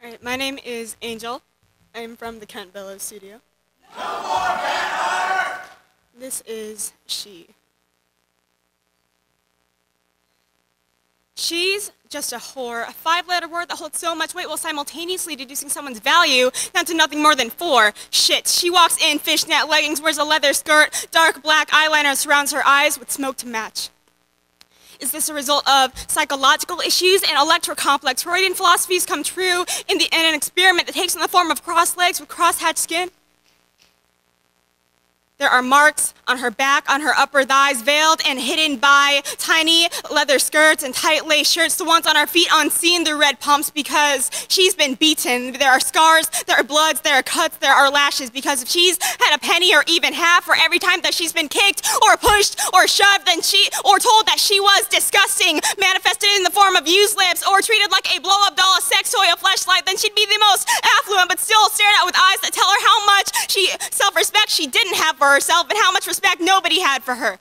All right, my name is Angel. I'm from the Kent Bellows studio. No more vampire! This is she. She's just a whore, a five-letter word that holds so much weight while simultaneously deducing someone's value down to nothing more than four. Shit, she walks in fishnet leggings, wears a leather skirt, dark black eyeliner surrounds her eyes with smoke to match. Is this a result of psychological issues and electrocomplex Freudian philosophies come true in an experiment that takes on the form of crossed legs with cross-hatched skin? There are marks on her back, on her upper thighs, veiled and hidden by tiny leather skirts and tight lace shirts. The ones on her feet unseen, they're red pumps because she's been beaten. There are scars, there are bloods, there are cuts, there are lashes because if she's had a penny or even half for every time that she's been kicked or pushed or shoved or told that she was disgusting, manifested in the form of used lips or treated like a blow-up doll, a sex toy, a fleshlight, then she'd be the most affluent but still stared at with eyes that tell her how much self-respect she didn't have for herself and how much respect nobody had for her.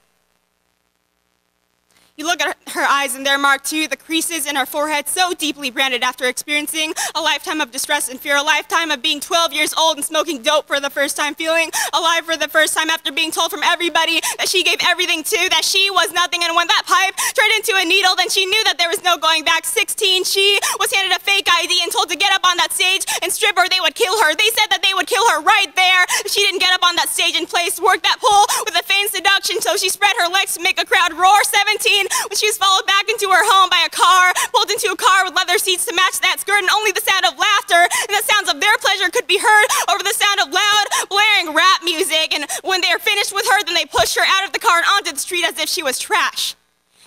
You look at her eyes and they're marked too, the creases in her forehead so deeply branded after experiencing a lifetime of distress and fear, a lifetime of being 12 years old and smoking dope for the first time, feeling alive for the first time after being told from everybody that she gave everything to, that she was nothing, and when that pipe turned into a needle, then she knew that there was no going back. 16, she was handed a fake ID and told to get up on that stage and strip her, they would kill her. They said that they would kill her right there if she didn't get up on that stage and place, work that pole with a feigned seduction, so she spread her legs to make a crowd roar. 17, when she was followed back into her home by a car, pulled into a car with leather seats to match that skirt, and only the sound of laughter and the sounds of their pleasure could be heard over the sound of loud, blaring rap music. And when they were finished with her, then they pushed her out of the car and onto the street as if she was trash.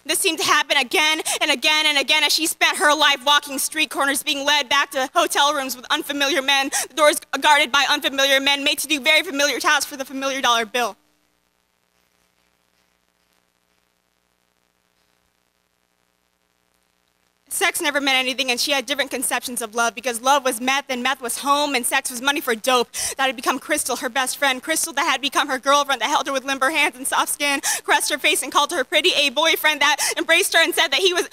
This seemed to happen again and again and again as she spent her life walking street corners, being led back to hotel rooms with unfamiliar men, the doors guarded by unfamiliar men, made to do very familiar tasks for the familiar dollar bill. Sex never meant anything, and she had different conceptions of love because love was meth, and meth was home, and sex was money for dope. That had become Crystal, her best friend. Crystal that had become her girlfriend, that held her with limber hands and soft skin, caressed her face and called her pretty. A boyfriend that embraced her and said that he was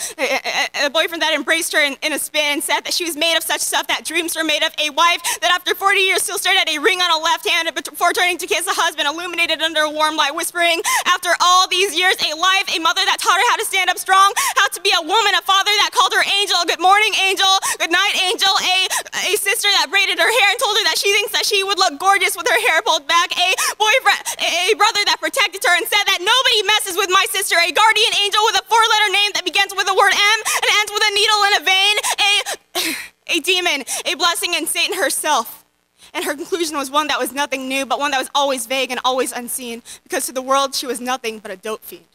a boyfriend that embraced her in a spin and said that she was made of such stuff that dreams were made of. A wife that after 40 years still stared at a ring on a left hand before turning to kiss a husband, illuminated under a warm light, whispering, after all these years, a life, a mother that taught her how to stand up strong, how to be a woman, a father that called her Angel. Good morning, Angel. Good night, Angel. A sister that braided her hair and told her that she thinks that she would look gorgeous with her hair pulled back. A boyfriend, a brother that protected her and said that nobody messes with my sister. A guardian angel with a four-letter name that begins with the word M and ends with a needle in a vein. A demon, a blessing, and Satan herself. And her conclusion was one that was nothing new, but one that was always vague and always unseen, because to the world she was nothing but a dope fiend.